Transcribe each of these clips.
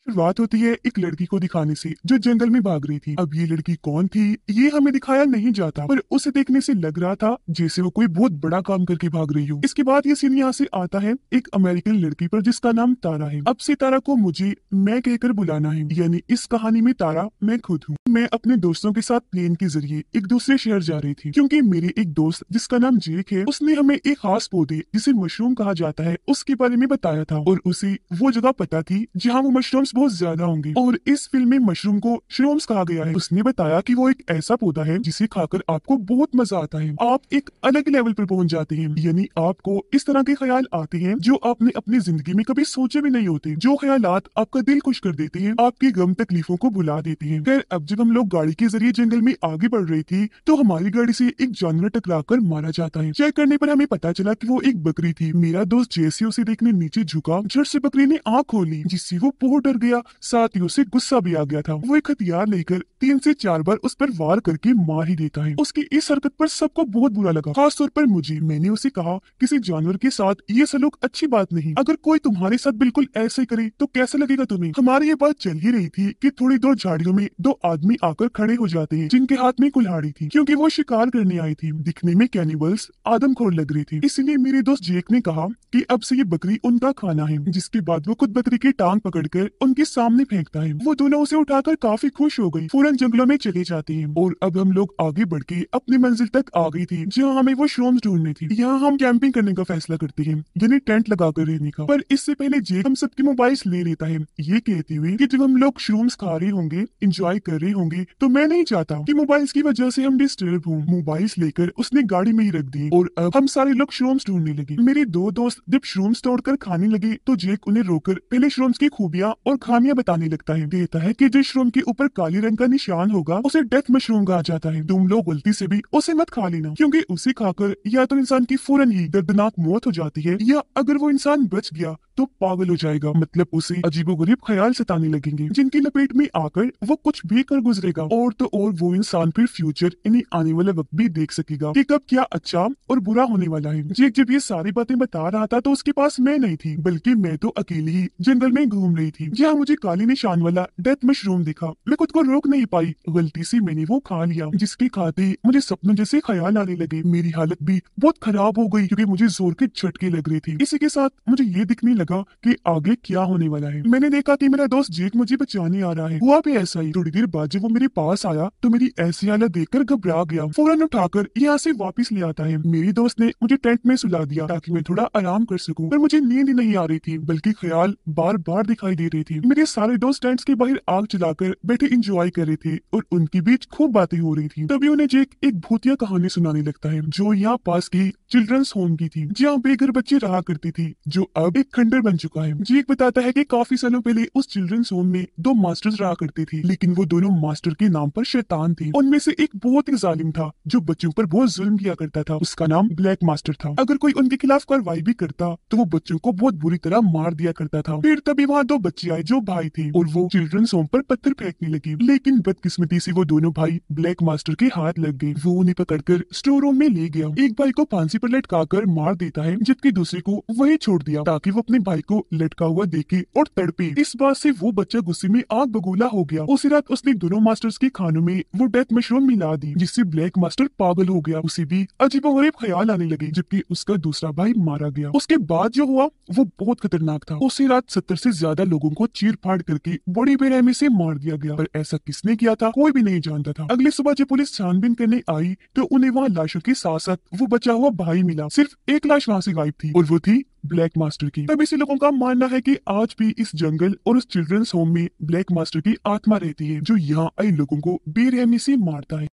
शुरुआत होती है एक लड़की को दिखाने से जो जंगल में भाग रही थी। अब ये लड़की कौन थी ये हमें दिखाया नहीं जाता, पर उसे देखने से लग रहा था जैसे वो कोई बहुत बड़ा काम करके भाग रही हो। इसके बाद ये सीन यहाँ से आता है एक अमेरिकन लड़की पर जिसका नाम तारा है। अब से तारा को मुझे मैं कहकर बुलाना है, यानी इस कहानी में तारा मैं खुद हूँ। मैं अपने दोस्तों के साथ प्लेन के जरिए एक दूसरे शहर जा रही थी, क्योंकि मेरे एक दोस्त जिसका नाम जेक है उसने हमें एक खास पौधे जिसे मशरूम कहा जाता है उसके बारे में बताया था, और उसे वो जगह पता थी जहाँ वो मशरूम्स बहुत ज्यादा होंगे। और इस फिल्म में मशरूम को श्रूम्स कहा गया है। उसने बताया कि वो एक ऐसा पौधा है जिसे खाकर आपको बहुत मजा आता है, आप एक अलग लेवल पर पहुंच जाते हैं, यानी आपको इस तरह के ख्याल आते हैं जो आपने अपनी जिंदगी में कभी सोचे भी नहीं होते, जो ख्यालात आपका दिल खुश कर देते हैं, आपकी गम तकलीफों को भुला देते हैं। खैर, अब जब हम लोग गाड़ी के जरिए जंगल में आगे बढ़ रही थी तो हमारी गाड़ी से एक जानवर टकराकर मारा जाता है। चेक करने पर हमें पता चला कि वो एक बकरी थी। मेरा दोस्त जैसे उसे देखने नीचे झुका, झट से बकरी ने आंख खोली जिससे वो बहुत डर गया, साथ ही उसे गुस्सा भी आ गया था। वो एक हथियार लेकर 3 से 4 बार उस पर वार करके मार ही देता है। उसकी इस हरकत पर सबको बहुत बुरा लगा, खास तौर पर मुझे। मैंने उसे कहा किसी जानवर के साथ ये सलूक अच्छी बात नहीं, अगर कोई तुम्हारे साथ बिल्कुल ऐसे करे तो कैसा लगेगा तुम्हें। हमारी ये बात चल ही रही थी कि थोड़ी दूर झाड़ियों में 2 आदमी आकर खड़े हो जाते हैं जिनके हाथ में कुल्हाड़ी थी, क्योंकि वो शिकार करने आई थी। दिखने में कैनिबल्स आदमखोर लग रही थी, इसलिए मेरे दोस्त जेक ने कहा कि अब से ये बकरी उनका खाना है। जिसके बाद वो खुद बकरी की टांग पकड़कर उनके सामने फेंकता है। वो दोनों उसे उठाकर काफी खुश हो गई, फौरन जंगलों में चले जाते हैं। और अब हम लोग आगे बढ़ के अपनी मंजिल तक आ गई थी जहाँ हमें वो श्रूम्स ढूंढनी थी। यहाँ हम कैंपिंग करने का फैसला करते हैं, यानी टेंट लगाकर रहने का। पर इससे पहले जेक हम सबके मोबाइल्स ले लेता है, ये कहते हुए कि जब हम लोग श्रूम्स खा रहे होंगे, एंजॉय कर रहे होंगे, तो मैं नहीं चाहता कि मोबाइल्स की वजह से हम डिस्टर्ब हों। मोबाइल्स लेकर उसने गाड़ी में ही रख दिए और अब हम सारे लोग श्रूम्स ढूंढने लगे। मेरे 2 दोस्त जब श्रूम्स तोड़कर खाने लगे तो जेक उन्हें रोककर पहले श्रूम्स की खूबियां और खामियां बताने लगता है। कहता है कि जिस श्रूम के ऊपर काले रंग का निशान होगा उसे डेथ मशरूम कहा जाता है। तुम लोग गलती से भी उसे मत खा लेना, क्योंकि उसे खाकर या तो इंसान की फौरन ही दर्दनाक मौत हो जाती है, या अगर वो इंसान बच गया तो पागल हो जाएगा, मतलब उसे अजीबोगरीब ख्याल सताने लगेंगे जिनकी लपेट में आकर वो कुछ भी कर गुजरेगा। और तो और वो इंसान फिर फ्यूचर यानी आने वाला वक्त भी देख सकेगा कि कब क्या अच्छा और बुरा होने वाला है। जेक जब ये सारी बातें बता रहा था तो उसके पास मैं नहीं थी, बल्कि मैं तो अकेली ही जंगल में घूम रही थी, जहाँ मुझे काले निशान वाला डेथ मशरूम दिखा। मैं खुद को रोक नहीं पाई, गलती से मैंने वो खा लिया, जिसके खाते मुझे सपनों जैसे ख्याल आने लगे। मेरी हालत भी बहुत खराब हो गई क्योंकि मुझे जोर के झटके लग रहे थे। इसी के साथ मुझे ये दिखने लगा कि आगे क्या होने वाला है। मैंने देखा कि मेरा दोस्त जेक मुझे बचाने आ रहा है। हुआ भी ऐसा ही। थोड़ी देर बाद जब वो मेरे पास आया तो मेरी ऐसी हालत देखकर घबरा गया, फौरन उठाकर यहाँ से वापस ले आता है। मेरी दोस्त ने मुझे टेंट में सुला दिया ताकि मैं थोड़ा आराम कर सकूं, पर मुझे नींद नहीं आ रही थी, बल्कि ख्याल बार बार दिखाई दे रही थी। मेरे सारे दोस्त टेंट्स के बाहर आग जलाकर बैठे इंजॉय कर रहे थे और उनके बीच खूब बातें हो रही थी। तभी उन्हें जेक एक भूतिया कहानी सुनाने लगता है जो यहाँ पास की चिल्ड्रंस होम की थी, जहाँ बेघर बच्चे रहा करती थी, जो अब एक खंडर बन चुका है। जेक बताता है कि काफी सालों पहले उस चिल्ड्रंस होम में 2 मास्टर्स रहा करते थे, लेकिन वो दोनों मास्टर के नाम पर शैतान थे। उनमें से एक बहुत ही जालिम था जो बच्चों पर बहुत जुल्म किया करता था। उसका नाम ब्लैक मास्टर था। अगर कोई उनके खिलाफ कार्रवाई भी करता तो वो बच्चों को बहुत बुरी तरह मार दिया करता था। फिर तभी वहाँ 2 बच्चे आए जो भाई थे और वो चिल्ड्रंस होम पर पत्थर फेंकने लगे, लेकिन बदकिस्मती से वो दोनों भाई ब्लैक मास्टर के हाथ लग गए। वो उन्हें पकड़कर स्टोर रूम में ले गया। एक भाई को फांसी पर लटका कर मार देता है, जबकि दूसरे को वही छोड़ दिया ताकि वो अपने भाई को लटका हुआ देखे और तड़पे। इस बात से वो बच्चा गुस्से में आग बगूला हो गया। उसी रात उसने दोनों मास्टर्स के खानों में वो डेथ मशरूम मिला दी, जिससे ब्लैक मास्टर पागल हो गया। उसे भी अजीबोगरीब ख्याल आने लगे, जबकि उसका दूसरा भाई मारा गया। उसके बाद जो हुआ वो बहुत खतरनाक था। उसी रात 70 से ज्यादा लोगों को चीर फाड़ करके बड़ी बेरहमी से मार दिया गया, पर ऐसा किसने किया था कोई भी नहीं जानता था। अगली सुबह जब पुलिस छानबीन करने आई तो उन्हें वहाँ लाशों के साथ साथ वो बचा हुआ भाई मिला। सिर्फ एक लाश वहाँ से गायब थी और वो थी ब्लैक मास्टर की। तभी से लोगों का मानना है कि आज भी इस जंगल और उस चिल्ड्रंस होम में ब्लैक मास्टर की आत्मा रहती है, जो यहाँ आए लोगों को बेरहमी से मारता है।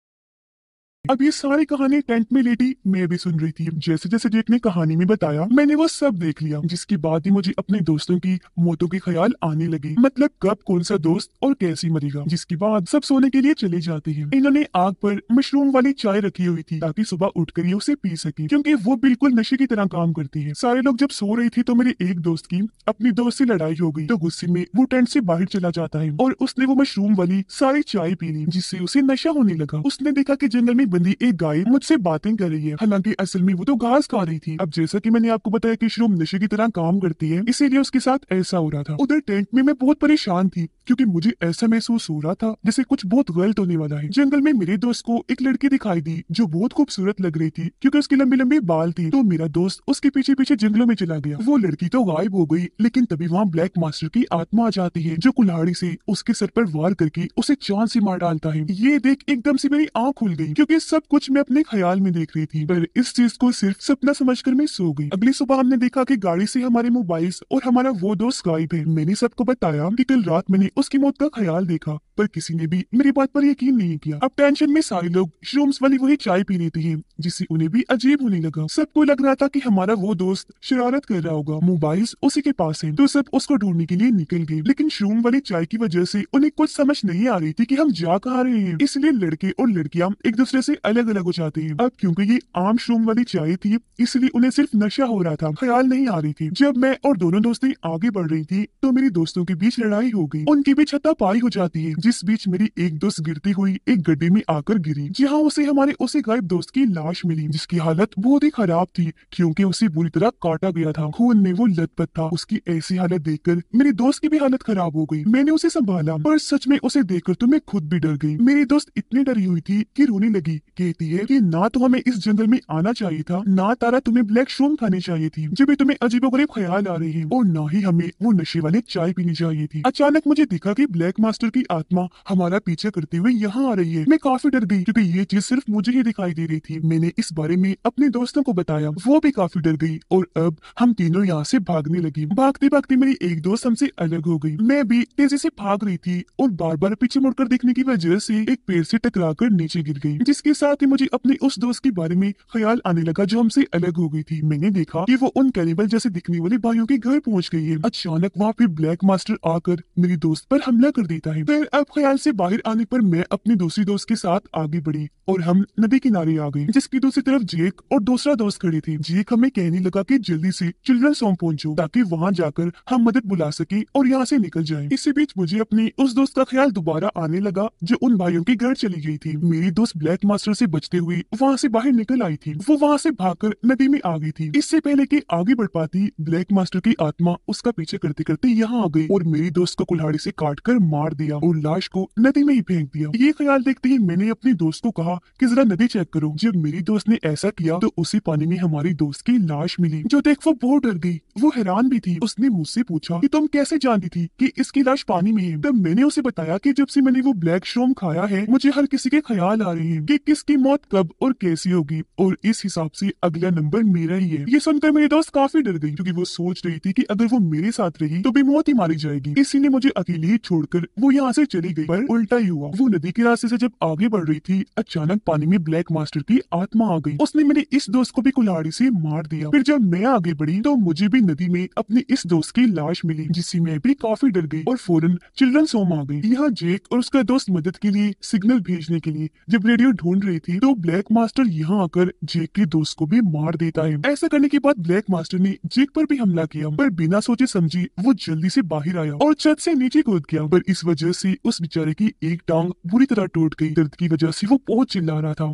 अब ये सारी कहानी टेंट में लेटी मैं भी सुन रही थी। जैसे जैसे जेक ने कहानी में बताया मैंने वो सब देख लिया, जिसके बाद ही मुझे अपने दोस्तों की मौतों के ख्याल आने लगे, मतलब कब कौन सा दोस्त और कैसे मरेगा। जिसके बाद सब सोने के लिए चले जाते हैं। इन्होंने आग पर मशरूम वाली चाय रखी हुई थी ताकि सुबह उठकर ये उसे पी सके, क्योंकि वो बिल्कुल नशे की तरह काम करती है। सारे लोग जब सो रही थी तो मेरे एक दोस्त की अपनी दोस्त से लड़ाई हो गई, तो गुस्से में वो टेंट से बाहर चला जाता है और उसने वो मशरूम वाली सारी चाय पी ली, जिससे उसे नशा होने लगा। उसने देखा कि जंगल में बंदी एक गाय मुझसे बातें कर रही है, हालांकि असल में वो तो घास खा रही थी। अब जैसा कि मैंने आपको बताया कि श्रूम नशे की तरह काम करती है, इसीलिए उसके साथ ऐसा हो रहा था। उधर टेंट में मैं बहुत परेशान थी क्योंकि मुझे ऐसा महसूस हो रहा था जैसे कुछ बहुत गलत होने वाला है। जंगल में मेरे दोस्त को एक लड़की दिखाई दी जो बहुत खूबसूरत लग रही थी क्योंकि उसकी लंबी लंबी बाल थी। तो मेरा दोस्त उसके पीछे पीछे जंगलों में चला गया। वो लड़की तो गायब हो गई, लेकिन तभी वहाँ ब्लैक मास्टर की आत्मा आ जाती है जो कुल्हाड़ी से उसके सर पर वार करके उसे चांद से मार डालता है। ये देख एकदम से मेरी आंख खुल गई क्योंकि सब कुछ मैं अपने ख्याल में देख रही थी, पर इस चीज को सिर्फ सपना समझकर मैं सो गई। अगली सुबह हमने देखा कि गाड़ी से हमारे मोबाइल्स और हमारा वो दोस्त गायब है। मैंने सबको बताया कि कल रात मैंने उसकी मौत का ख्याल देखा, पर किसी ने भी मेरी बात पर यकीन नहीं किया। अब टेंशन में सारे लोग श्रूम्स वाली वही चाय पी रहे थे, जिससे उन्हें भी अजीब होने लगा। सबको लग रहा था कि हमारा वो दोस्त शरारत कर रहा होगा। मोबाइल्स उसी के पास है, तो सब उसको ढूंढने के लिए निकल गए, लेकिन श्रूम वाली चाय की वजह से उन्हें कुछ समझ नहीं आ रही थी कि हम जा कहाँ रहे हैं। इसलिए लड़के और लड़कियां एक दूसरे से अलग अलग हो जाते हैं। अब क्योंकि ये आम श्रूम वाली चाय थी, इसलिए उन्हें सिर्फ नशा हो रहा था, ख्याल नहीं आ रही थी। जब मैं और दोनों दोस्तें आगे बढ़ रही थी तो मेरी दोस्तों के बीच लड़ाई हो गई। उनके बीच हाथापाई हो जाती है, जिस बीच मेरी एक दोस्त गिरती हुई एक गड्ढे में आकर गिरी, जहाँ उसे हमारे उसे गायब दोस्त की लाश मिली, जिसकी हालत बहुत ही खराब थी क्योंकि उसे बुरी तरह काटा गया था। खून में वो लथपथ था। उसकी ऐसी हालत देखकर मेरी दोस्त की भी हालत खराब हो गई। मैंने उसे संभाला, पर सच में उसे देखकर तो मैं खुद भी डर गई। मेरी दोस्त इतनी डरी हुई थी कि रोने लगी। कहती है कि ना तो हमें इस जंगल में आना चाहिए था, ना तारा तुम्हें ब्लैक श्रूम खानी चाहिए थी जब भी तुम्हें अजीबोगरीब ख्याल आ रहे हैं, और ना ही हमें वो नशे वाली चाय पीनी चाहिए थी। अचानक मुझे दिखा कि ब्लैक मास्टर की आत्मा हमारा पीछे करते हुए यहाँ आ रही है। मैं काफी डर गई क्योंकि ये चीज सिर्फ मुझे ही दिखाई दे रही थी। मैंने इस बारे में अपने दोस्तों को बताया, वो भी काफी डर गई और अब हम तीनों यहाँ से भागने लगी। भागते भागते मेरी एक दोस्त हमसे अलग हो गई। मैं भी तेजी से भाग रही थी और बार बार पीछे मुड़कर देखने की वजह से एक पेड़ से टकराकर नीचे गिर गई, जिसके साथ ही मुझे अपने उस दोस्त के बारे में ख्याल आने लगा जो हमसे अलग हो गई थी। मैंने देखा कि वो उन कैनिबल जैसे दिखने वाले भाइयों के घर पहुंच गई है। अचानक वहाँ पे ब्लैक मास्टर आकर मेरी दोस्त पर हमला कर देता है। फिर अब ख्याल से बाहर आने पर मैं अपनी दूसरी दोस्त के साथ आगे बढ़ी और हम नदी किनारे आ गए, जिसकी दूसरी तरफ जेक और दूसरा दोस्त खड़े थे। जेक हमें कहने लगा कि जल्दी से चिल्ड्रंस होम पहुंचो ताकि वहां जाकर हम मदद बुला सके और यहाँ से निकल जाएं। इसी बीच मुझे अपनी उस दोस्त का ख्याल दोबारा आने लगा जो उन भाइयों के घर चली गई थी। मेरी दोस्त ब्लैक मास्टर से बचते हुए वहाँ से बाहर निकल आई थी। वो वहाँ से भागकर नदी में आ गई थी। इससे पहले कि आगे बढ़ पाती, ब्लैक मास्टर की आत्मा उसका पीछे करते करते यहाँ आ गई और मेरी दोस्त को कुल्हाड़ी से काट कर मार दिया और लाश को नदी में ही फेंक दिया। ये ख्याल देखते ही मैंने अपनी दोस्त को कहा कि जरा नदी चेक करो। जब मेरी दोस्त ने ऐसा किया तो उसी पानी में हमारी दोस्त की लाश मिली, जो देख वो बहुत डर गई। वो हैरान भी थी। उसने मुझसे पूछा कि तुम कैसे जानती थी कि इसकी लाश पानी में है। तब मैंने उसे बताया कि जब से मैंने वो ब्लैक श्रूम खाया है, मुझे हर किसी के ख्याल आ रहे हैं कि किसकी मौत कब और कैसी होगी, और इस हिसाब से अगला नंबर मेरा ही है। ये सुनकर मेरी दोस्त काफी डर गई क्योंकि वो सोच रही थी कि अगर वो मेरे साथ रही तो भी मौत ही मारी जाएगी। इसीलिए मुझे अकेले ही छोड़कर वो यहाँ से चली गई। पर उल्टा ही हुआ। वो नदी के रास्ते से जब आगे बढ़ रही थी, अचानक पानी में ब्लैक मास्टर की आत्मा आ गई। उसने मेरे इस दोस्त को भी कुल्हाड़ी से मार दिया। फिर जब मैं आगे बढ़ी तो मुझे भी नदी में अपनी इस दोस्त की लाश मिली, जिससे मैं भी काफी डर गई और फौरन चिल्ड्रंस होम आ गई। यहाँ जेक और उसका दोस्त मदद के लिए सिग्नल भेजने के लिए जब रेडियो ढूंढ रही थी तो ब्लैक मास्टर यहाँ आकर जेक के दोस्त को भी मार देता है। ऐसा करने के बाद ब्लैक मास्टर ने जेक पर भी हमला किया, पर बिना सोचे समझे वो जल्दी से बाहर आया और छत से नीचे कूद गया। पर इस वजह से उस बेचारे की एक टांग बुरी तरह टूट गई। दर्द की वजह से वो बहुत चिल्ला रहा था।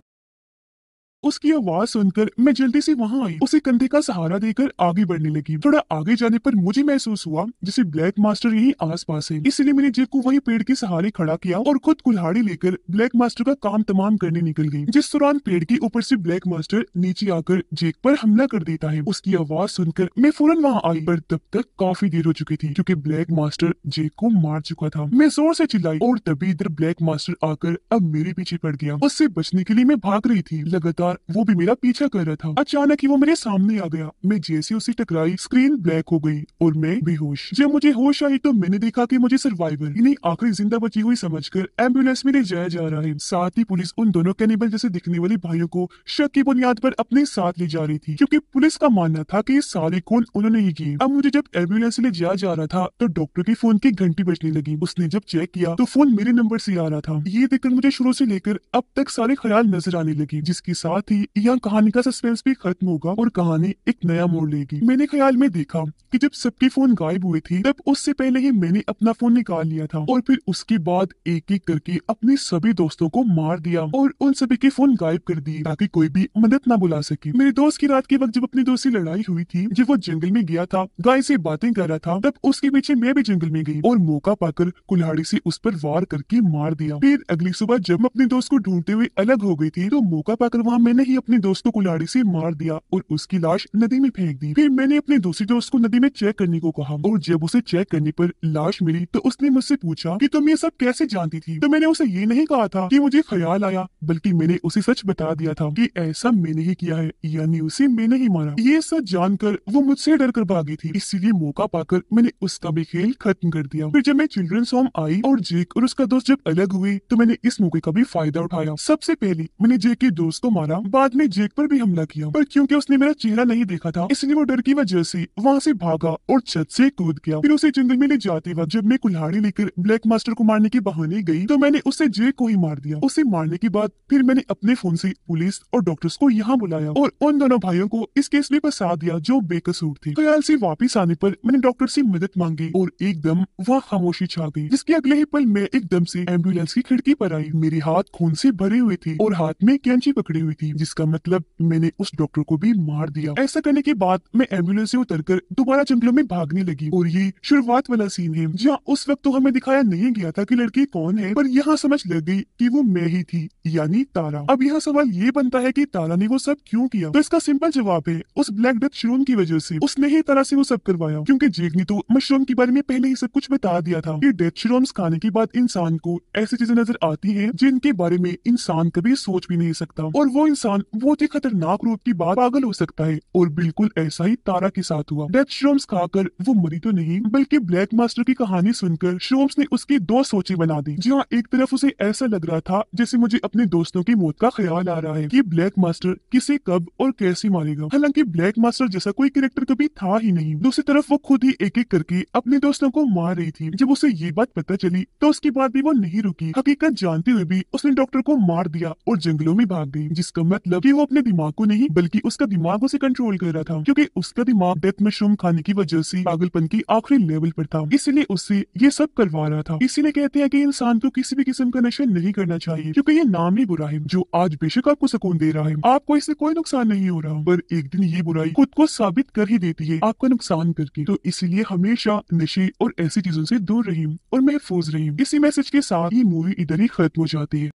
उसकी आवाज सुनकर मैं जल्दी से वहां आई, उसे कंधे का सहारा देकर आगे बढ़ने लगी। थोड़ा आगे जाने पर मुझे महसूस हुआ जैसे ब्लैक मास्टर यही आसपास है, इसलिए मैंने जेक को वही पेड़ के सहारे खड़ा किया और खुद कुल्हाड़ी लेकर ब्लैक मास्टर का काम तमाम करने निकल गई। जिस दौरान पेड़ के ऊपर से ब्लैक मास्टर नीचे आकर जेक पर हमला कर देता है। उसकी आवाज सुनकर मैं फौरन वहाँ आई, पर तब तक काफी देर हो चुकी थी क्योंकि ब्लैक मास्टर जेक को मार चुका था। मैं जोर से चिल्लाई और तभी इधर ब्लैक मास्टर आकर अब मेरे पीछे पड़ गया। उससे बचने के लिए मैं भाग रही थी, लगातार वो भी मेरा पीछा कर रहा था। अचानक ही वो मेरे सामने आ गया। मैं जैसे उसे टकराई, स्क्रीन ब्लैक हो गई और मैं बेहोश। जब मुझे होश आई तो मैंने देखा कि मुझे सर्वाइवर यानी आखिरी जिंदा बची हुई समझकर एम्बुलेंस में ले जाया जा रहा है। साथ ही पुलिस उन दोनों कैनिबल जैसे दिखने वाले भाइयों को शक की बुनियाद पर अपने साथ ले जा रही थी, क्योंकि पुलिस का मानना था कि ये सारे खून उन्होंने ही किए। अब मुझे जब एम्बुलेंस ले जाया जा रहा था तो डॉक्टर के फोन की घंटी बजने लगी। उसने जब चेक किया तो फोन मेरे नंबर से आ रहा था। ये देखकर मुझे शुरू से लेकर अब तक सारे ख्याल नजर आने लगे, जिसके साथ साथ ही यहाँ कहानी का सस्पेंस भी खत्म होगा और कहानी एक नया मोड़ लेगी। मैंने ख्याल में देखा कि जब सबके फोन गायब हुए थे तब उससे पहले ही मैंने अपना फोन निकाल लिया था और फिर उसके बाद एक एक करके अपने सभी दोस्तों को मार दिया और उन सभी के फोन गायब कर दिए ताकि कोई भी मदद ना बुला सके। मेरे दोस्त की रात के वक्त जब अपनी दोस्त से लड़ाई हुई थी, जब वो जंगल में गया था, गाय से बातें कर रहा था, तब उसके पीछे मैं भी जंगल में गई और मौका पाकर कुल्हाड़ी से उस पर वार करके मार दिया। फिर अगली सुबह जब मैं अपने दोस्त को ढूंढते हुए अलग हो गई थी तो मौका पाकर वहाँ मैंने ही अपने दोस्त को कुल्हाड़ी से मार दिया और उसकी लाश नदी में फेंक दी। फिर मैंने अपने दूसरे दोस्त को नदी में चेक करने को कहा और जब उसे चेक करने पर लाश मिली तो उसने मुझसे पूछा कि तुम ये सब कैसे जानती थी। तो मैंने उसे ये नहीं कहा था कि मुझे ख्याल आया, बल्कि मैंने उसे सच बता दिया था कि ऐसा मैंने ही किया है, यानी उसे मैंने ही मारा। ये सच जानकर वो मुझसे डर कर भागी थी, इसीलिए मौका पाकर मैंने उसका भी खेल खत्म कर दिया। फिर जब मैं चिल्ड्रंस होम आई और जेक और उसका दोस्त जब अलग हुए तो मैंने इस मौके का भी फायदा उठाया। सबसे पहले मैंने जेक के दोस्त को मारा, बाद में जेक पर भी हमला किया, पर क्योंकि उसने मेरा चेहरा नहीं देखा था इसलिए वो डर की वजह से वहाँ से भागा और छत से कूद गया। फिर उसे जंगल में ले जाते वक्त जब मैं कुल्हाड़ी लेकर ब्लैक मास्टर को मारने के बहाने गई तो मैंने उससे जेक को ही मार दिया। उसे मारने के बाद फिर मैंने अपने फोन से पुलिस और डॉक्टर्स को यहाँ बुलाया और उन दोनों भाइयों को इस केस में फंसा दिया जो बेकसूर थे। ख्याल से वापिस आने पर मैंने डॉक्टर से मदद मांगी और एकदम वहाँ खामोशी छा गई, जिसके अगले ही पल मैं एकदम से एम्बुलेंस की खिड़की पर आई। मेरे हाथ खून से भरे हुए थे और हाथ में कैंची पकड़ी हुई थी, जिसका मतलब मैंने उस डॉक्टर को भी मार दिया। ऐसा करने के बाद मैं एम्बुलेंस से उतरकर दोबारा जंगलों में भागने लगी और ये शुरुआत वाला सीन है जहाँ उस वक्त तो हमें दिखाया नहीं गया था कि लड़की कौन है, पर यहाँ समझ लग गई कि वो मैं ही थी, यानी तारा। अब यहाँ सवाल ये बनता है कि तारा ने वो सब क्यों किया, तो इसका सिंपल जवाब है उस ब्लैक डेथ श्रूम की वजह से। उसने ही तारा से वो सब करवाया क्योंकि जेक ने तो मशरूम के बारे में पहले ही सब कुछ बता दिया था कि डेथ श्रूम्स खाने के बाद इंसान को ऐसी चीजें नजर आती हैं जिनके बारे में इंसान कभी सोच भी नहीं सकता और वो इंसान बहुत ही खतरनाक रूप की बात पागल हो सकता है। और बिल्कुल ऐसा ही तारा के साथ हुआ। डेथ श्रूम्स खाकर वो मरी तो नहीं, बल्कि ब्लैक मास्टर की कहानी सुनकर श्रूम्स ने उसकी दो सोचें बना दी। जहाँ एक तरफ उसे ऐसा लग रहा था जैसे मुझे अपने दोस्तों की मौत का ख्याल आ रहा है कि ब्लैक मास्टर किसे कब और कैसे मारेगा, हालांकि ब्लैक मास्टर जैसा कोई कैरेक्टर कभी था ही नहीं। दूसरी तरफ वो खुद ही एक एक करके अपने दोस्तों को मार रही थी। जब उसे ये बात पता चली तो उसके बाद भी वो नहीं रुकी। हकीकत जानते हुए भी उसने डॉक्टर को मार दिया और जंगलों में भाग गई, जिसका मतलब कि वो अपने दिमाग को नहीं बल्कि उसका दिमाग उसे कंट्रोल कर रहा था, क्योंकि उसका दिमाग डेथ मशरूम खाने की वजह से पागलपन की आखिरी लेवल पर था, इसलिए उससे ये सब करवा रहा था। इसीलिए कहते हैं कि इंसान को किसी भी किस्म का नशा नहीं करना चाहिए, क्योंकि ये नाम ही बुरा है जो आज बेशक आपको सुकून दे रहा है, आपको इससे कोई नुकसान नहीं हो रहा, पर एक दिन ये बुराई खुद को साबित कर ही देती है आपका नुकसान करके। तो इसीलिए हमेशा नशे और ऐसी चीजों से दूर रहिए और महफूज रहिए। इसी मैसेज के साथ ये मूवी इधर ही खत्म हो जाती है।